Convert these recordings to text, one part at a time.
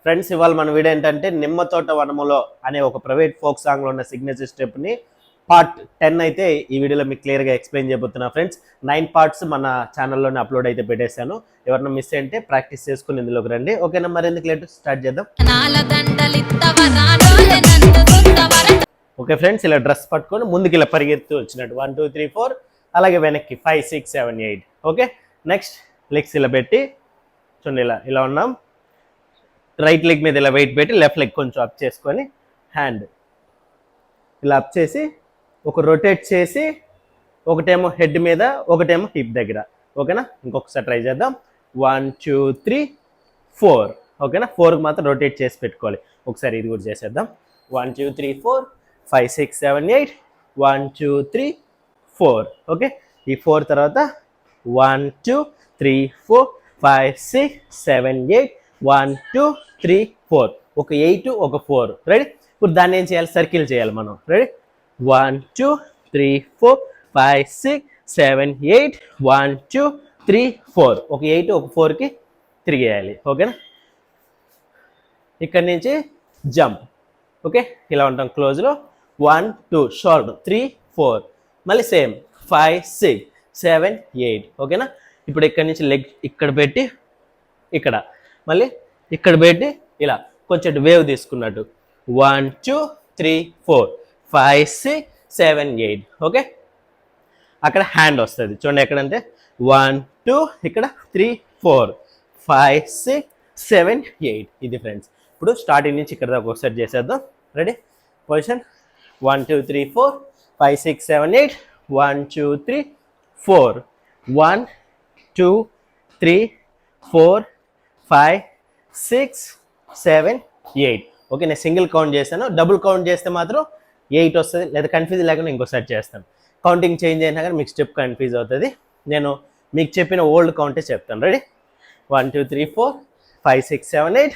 Friends, ఇవాళ మన video ఏంటంటే నిమ్మ తోట వనములో అనే ఒక ప్రైవేట్ ఫోక్ సాంగ్లో ఉన్న సిగ్నేచర్ స్టెప్ని పార్ట్ 10 అయితే ఈ వీడియోలో మీకు క్లియర్గా ఎక్స్ప్లెయిన్ చేయబోతున్నా ఫ్రెండ్స్. 9 పార్ట్స్ మన ఛానల్లోనే అప్లోడ్ అయితే పెట్టేశాను. ఎవరైనా మిస్ అంటే ప్రాక్టీస్ చేసుకుని ఇందులోకి రండి. ఓకేనా, మరి ఎందుకు లేట్, స్టార్ట్ చేద్దాం. ఓకే ఫ్రెండ్స్, ఇలా డ్రెస్ పట్టుకొని ముందుకు ఇలా పరిగెత్తు వచ్చినట్టు 1 2 3 4, అలాగే వెనక్కి 5 6 7 8. ఓకే, నెక్స్ట్ లెగ్స్ ఇలా పెట్టి చూడండి, ఇలా ఉన్నాం. రైట్ లెగ్ మీద ఇలా వెయిట్ పెట్టి లెఫ్ట్ లెగ్ కొంచెం అప్ చేసుకొని హ్యాండ్ ఇలా అప్ చేసి ఒక రొటేట్ చేసి ఒకటేమో హెడ్ మీద ఒకటేమో హిప్ దగ్గర. ఓకేనా, ఇంకొకసారి ట్రై చేద్దాం. 1 2 3 4. ఓకేనా, 4కి మాత్రం రొటేట్ చేసి పెట్టుకోవాలి. ఒకసారి ఇది కూడా చేసేద్దాం. 1 2 3 4 5 6 7 8. 1 2 3 4. ఓకే, ఈ 4 తర్వాత 1 2 3 4 5 6 7 8. 1 2 3 4. ఒక 8 ఒక 4. రెడీ? ఇప్పుడు దాన్ని ఏం చేయాలి, సర్కిల్ చేయాలి మనం. రెడీ? 1 2 3 4 5 6 7 8. 1 2 3 4. ఒక 8 ఒక 4కి తిరిగేయాలి. ఓకేనా, ఇక్కడ నుంచి జంప్. ఓకే, ఇలా ఉంటాం క్లోజ్లో. 1 2 షోల్డర్ 3 4. మళ్ళీ సేమ్ 5 6 7 8. ఓకేనా, ఇప్పుడు ఇక్కడ నుంచి లెగ్ ఇక్కడ పెట్టి ఇక్కడ మళ్ళీ ఇక్కడ పెట్టి ఇలా కొంచెం వేవ్ తీసుకున్నట్టు 1 2 3 4 5 6 7 8. ఓకే, అక్కడ హ్యాండ్ వస్తుంది చూడండి. ఎక్కడంటే 1 2 ఇక్కడ 3 4 5 6 7 8. ఇది ఫ్రెండ్స్. ఇప్పుడు స్టార్టింగ్ నుంచి ఇక్కడ దాకా ఒకసారి చేసేద్దాం. రెడీ? పొజిషన్ 1 2 3 4 5 6 7 8. 1 2 3 4. 1 2 3 4 5 6 7 8. ఓకే, నేను సింగిల్ కౌంట్ చేశాను. డబుల్ కౌంట్ చేస్తే మాత్రం 8 వస్తుంది. లేదా కన్ఫ్యూజ్ లేకుండా ఇంకోసారి చేస్తాను. కౌంటింగ్ చేంజ్ అయినా కానీ మీకు స్టెప్ కన్ఫ్యూజ్ అవుతుంది. నేను మీకు చెప్పిన ఓల్డ్ కౌంటే చెప్తాను. రెడీ? 1 2 3 4 5 6 7 8.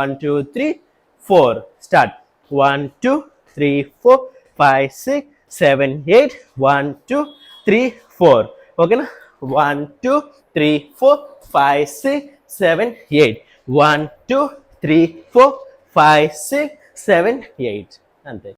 1 2 3 4. స్టార్ట్. 1 2 3 4 5 6 7 8. 1 2 3 4. ఓకేనా? 1 2 3 4 5 6 7 8. 1 2 3 4 5 6 7 8. అంతే.